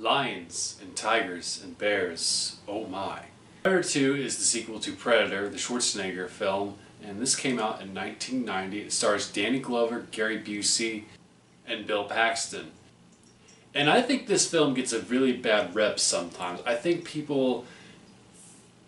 Lions and tigers and bears, oh my. Predator 2 is the sequel to Predator, the Schwarzenegger film, and this came out in 1990. It stars Danny Glover, Gary Busey, and Bill Paxton. And I think this film gets a really bad rep sometimes. I think people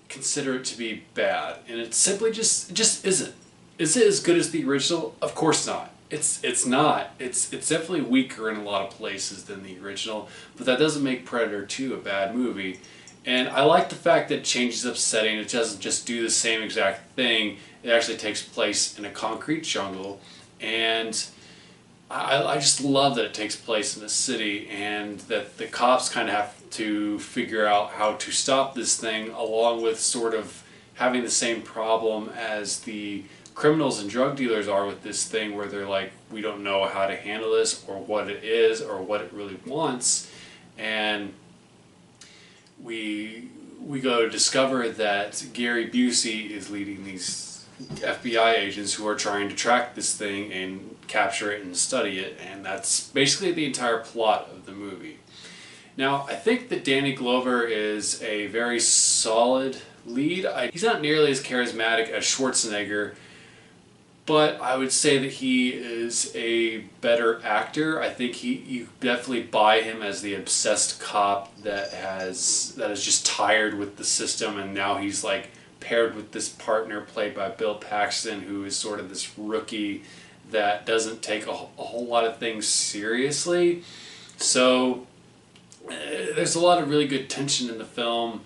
consider it to be bad, and it simply just isn't. Is it as good as the original? Of course not. It's not. It's definitely weaker in a lot of places than the original, but that doesn't make Predator 2 a bad movie. And I like the fact that it changes up setting. It doesn't just do the same exact thing. It actually takes place in a concrete jungle, and I just love that it takes place in a city, and that the cops kind of have to figure out how to stop this thing, along with sort of having the same problem as the criminals and drug dealers are with this thing, where they're like, we don't know how to handle this or what it is or what it really wants. And we go to discover that Gary Busey is leading these FBI agents who are trying to track this thing and capture it and study it, and that's basically the entire plot of the movie. Now, I think that Danny Glover is a very solid lead. He's not nearly as charismatic as Schwarzenegger, but I would say that he is a better actor. I think you definitely buy him as the obsessed cop that is just tired with the system, and now he's like paired with this partner played by Bill Paxton, who is sort of this rookie that doesn't take a whole lot of things seriously. So there's a lot of really good tension in the film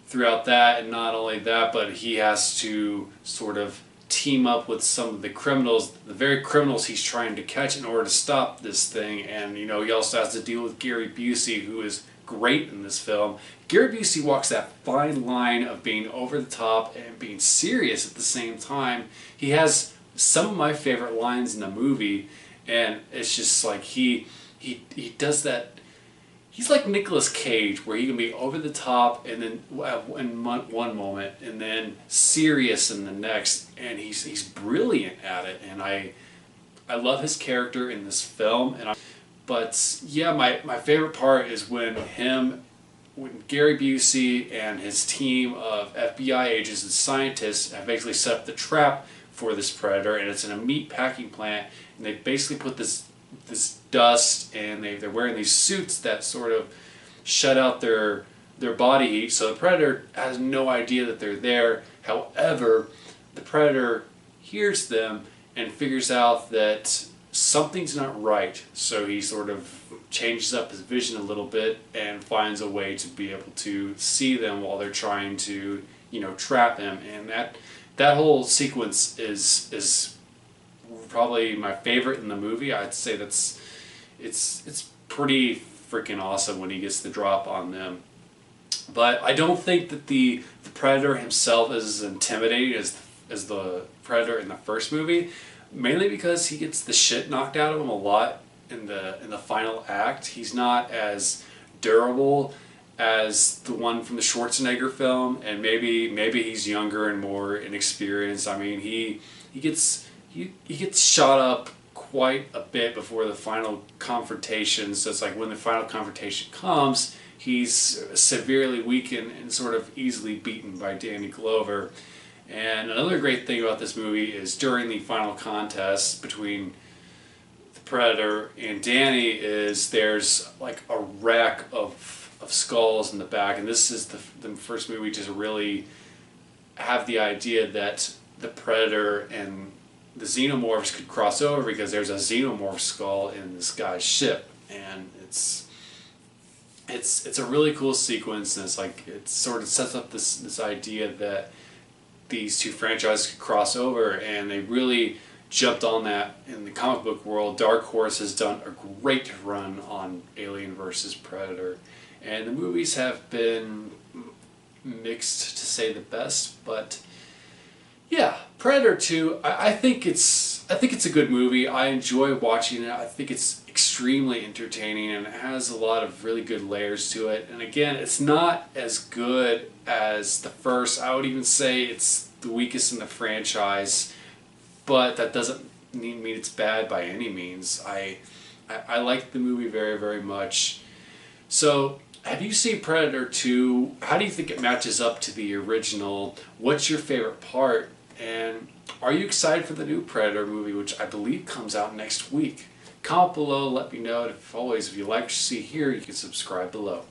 throughout that, and not only that, but he has to sort of team up with some of the criminals, the very criminals he's trying to catch, in order to stop this thing. And he also has to deal with Gary Busey, who is great in this film. Gary Busey walks that fine line of being over the top and being serious at the same time. He has some of my favorite lines in the movie, and it's just like he does that. He's like Nicolas Cage, where he can be over the top and then in one moment and then serious in the next, and he's brilliant at it. And I love his character in this film. But yeah, my favorite part is when Gary Busey and his team of FBI agents and scientists have basically set up the trap for this predator, and it's in a meat packing plant, and they basically put this dust, and they're wearing these suits that sort of shut out their body heat, so the predator has no idea that they're there. However, the predator hears them and figures out that something's not right, so he sort of changes up his vision a little bit and finds a way to be able to see them while they're trying to trap him. And that whole sequence is probably my favorite in the movie. I'd say it's pretty freaking awesome when he gets the drop on them. But I don't think that the predator himself is as intimidating as the predator in the first movie, mainly because he gets the shit knocked out of him a lot in the final act. He's not as durable as the one from the Schwarzenegger film, and maybe he's younger and more inexperienced. I mean, he gets shot up quite a bit before the final confrontation, so it's like when the final confrontation comes, he's severely weakened and sort of easily beaten by Danny Glover. And another great thing about this movie is during the final contest between the Predator and Danny is there's like a rack of skulls in the back, and this is the first movie to really have the idea that the Predator and the xenomorphs could cross over, because there's a xenomorph skull in this guy's ship, and it's a really cool sequence, and it's like it sort of sets up this idea that these two franchises could cross over, and they really jumped on that in the comic book world. Dark Horse has done a great run on Alien vs. Predator, and the movies have been mixed to say the best, but yeah, Predator 2, I think it's a good movie. I enjoy watching it. I think it's extremely entertaining, and it has a lot of really good layers to it. And again, it's not as good as the first. I would even say it's the weakest in the franchise, but that doesn't mean it's bad by any means. I like the movie very, very much. So Have you seen Predator 2? How do you think it matches up to the original? What's your favorite part? And are you excited for the new Predator movie, which I believe comes out next week? Comment below, let me know. And if always, if you like what you see here, you can subscribe below.